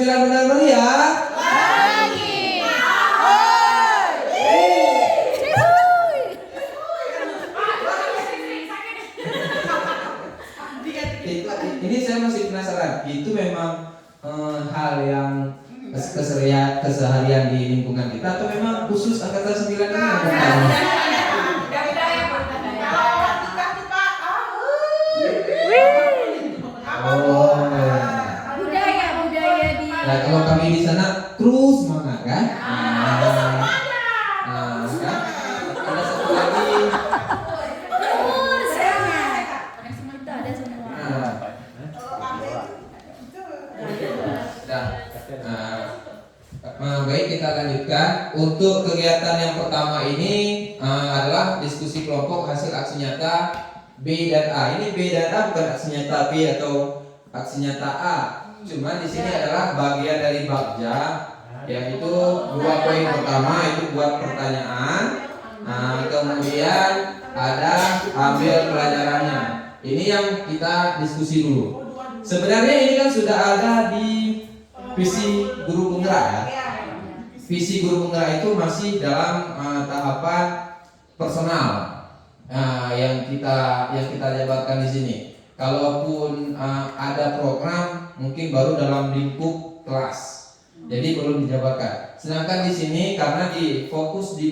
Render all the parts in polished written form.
9 benar dulu ya. Ini saya masih penasaran. Itu memang hal yang keseharian di lingkungan kita atau memang khusus angkatan 9 ini yang budaya di. Nah, kalau kami di sana terus semangat kan? Kan? Ada satu lagi. Ada semua. Baik, kita lanjutkan. Untuk kegiatan yang pertama ini adalah diskusi kelompok hasil aksi nyata B dan A. Ini B dan A bukan aksi nyata B atau aksi nyata A. Cuma di sini adalah bagian dari Bagja, yaitu 2 poin pertama itu buat pertanyaan. Kemudian ada ambil pelajarannya. Ini yang kita diskusi dulu. Sebenarnya ini kan sudah ada di visi guru penggerak ya. Visi guru penggerak itu masih dalam tahapan personal yang kita jabarkan di sini. Kalaupun ada program mungkin baru dalam lingkup kelas, jadi belum dijabarkan. Sedangkan di sini karena fokus di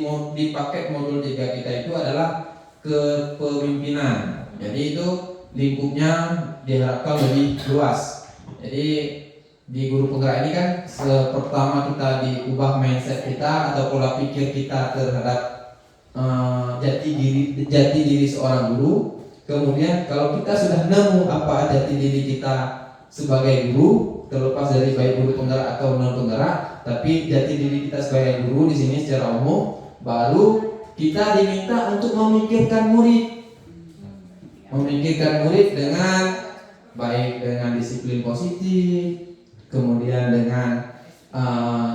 paket modul 3 kita itu adalah kepemimpinan. Jadi itu lingkupnya diharapkan lebih luas. Jadi di guru penggerak ini kan pertama kita diubah mindset kita atau pola pikir kita terhadap jati diri seorang guru. Kemudian kalau kita sudah nemu apa jati diri kita sebagai guru, terlepas dari baik guru penggerak atau non penggerak, tapi jati diri kita sebagai guru di sini secara umum, baru kita diminta untuk memikirkan murid dengan baik dengan disiplin positif, kemudian dengan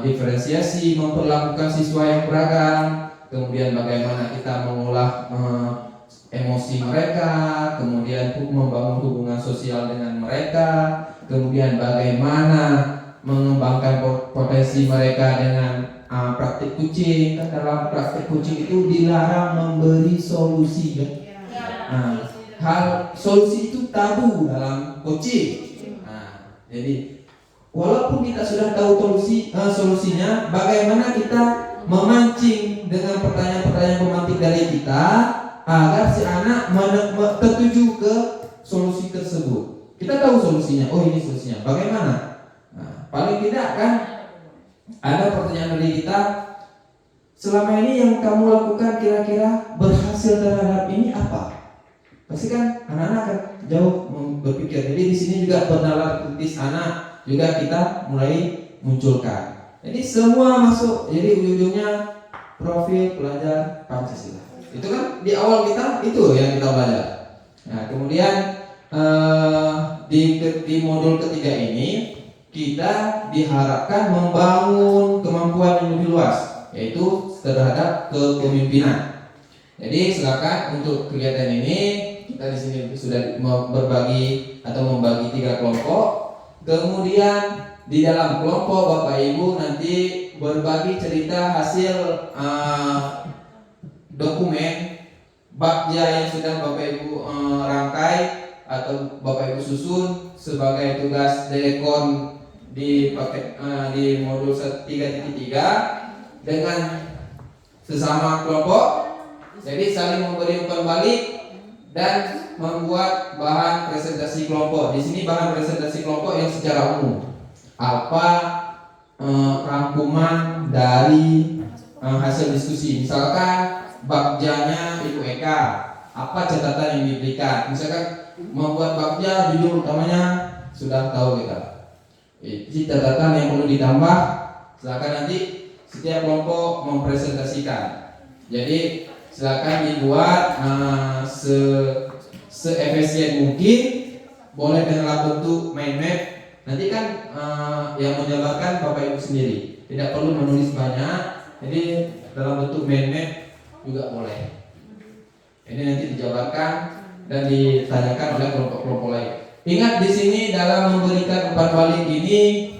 diferensiasi, memperlakukan siswa yang beragam, kemudian bagaimana kita mengolah emosi mereka, kemudian membangun hubungan sosial dengan mereka, kemudian bagaimana mengembangkan potensi mereka dengan praktik kucing. Kan dalam praktik kucing itu dilarang memberi solusi kan? Hal solusi itu tabu dalam coaching. Jadi walaupun kita sudah tahu solusinya, bagaimana kita memancing dengan pertanyaan-pertanyaan pemantik dari kita agar si anak tertuju ke solusi tersebut. Kita tahu solusinya, oh ini solusinya. Bagaimana? Paling tidak kan ada pertanyaan dari kita, selama ini yang kamu lakukan kira-kira berhasil terhadap ini apa? Pasti kan anak-anak akan jauh berpikir. Jadi di sini juga bernalar kritis anak juga kita mulai munculkan. Jadi semua masuk. Jadi ujung-ujungnya profil pelajar Pancasila. Itu kan di awal kita itu yang kita belajar. Nah kemudian di modul ketiga ini kita diharapkan membangun kemampuan yang lebih luas, yaitu terhadap kepemimpinan. Jadi silakan untuk kegiatan ini kita di sini sudah berbagi atau membagi 3 kelompok. Kemudian di dalam kelompok Bapak Ibu nanti berbagi cerita hasil dokumen Bagja yang sudah Bapak Ibu rangkai atau Bapak Ibu susun sebagai tugas Dekon di paket di modul 3.3 dengan sesama kelompok. Jadi saling memberi umpan balik dan membuat bahan presentasi kelompok. Di sini bahan presentasi kelompok yang secara umum. Apa rangkuman dari hasil diskusi. Misalkan Bagjanya Ibu Eka, apa catatan yang diberikan? Misalkan membuat Bagja judul utamanya sudah tahu kita. Ini catatan yang perlu ditambah. Silakan nanti setiap kelompok mempresentasikan. Jadi silakan dibuat se-efisien mungkin, boleh dalam bentuk mind map. Nanti kan yang menjabarkan Bapak Ibu sendiri, tidak perlu menulis banyak. Jadi dalam bentuk mind map juga boleh. Ini nanti dijabarkan dan ditanyakan oleh kelompok-kelompok lain. Ingat di sini dalam memberikan umpan balik ini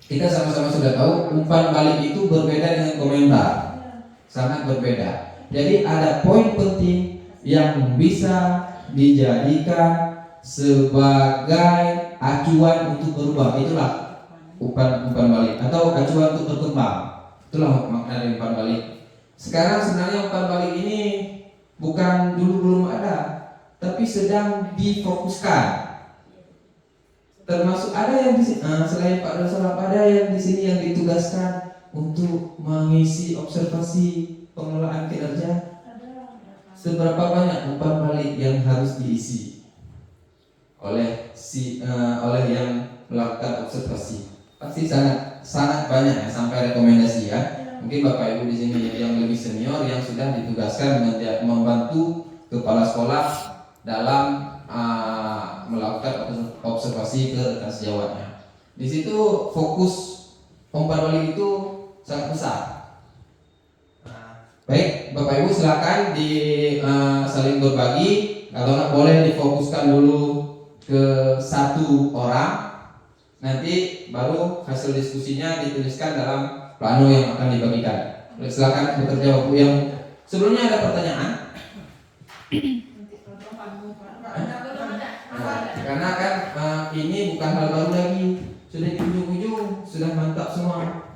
kita sama-sama sudah tahu umpan balik itu berbeda dengan komentar, sangat berbeda. Jadi ada poin penting yang bisa dijadikan sebagai acuan untuk berubah. Itulah umpan balik atau acuan untuk berkembang. Itulah makna dari umpan balik. Sekarang sebenarnya umpan balik ini bukan dulu belum ada, tapi sedang difokuskan. Termasuk ada yang di sini, selain Pak Dosalap, ada yang di sini yang ditugaskan untuk mengisi observasi pengelolaan kinerja. Seberapa banyak umpan balik yang harus diisi oleh oleh yang melakukan observasi? Pasti sangat banyak ya, sampai rekomendasi ya. Mungkin Bapak Ibu di sini yang lebih senior yang sudah ditugaskan membantu kepala sekolah dalam melakukan observasi ke rekan sejawatnya. Di situ fokus umpan balik itu sangat besar. Baik, Bapak Ibu silakan saling berbagi. Kalau nggak boleh difokuskan dulu ke satu orang. Nanti baru hasil diskusinya dituliskan dalam plano yang akan dibagikan. Silakan bekerja Bapak yang sebelumnya ada pertanyaan. Karena kan ini bukan hal baru lagi, sudah di ujung-ujung sudah mantap semua.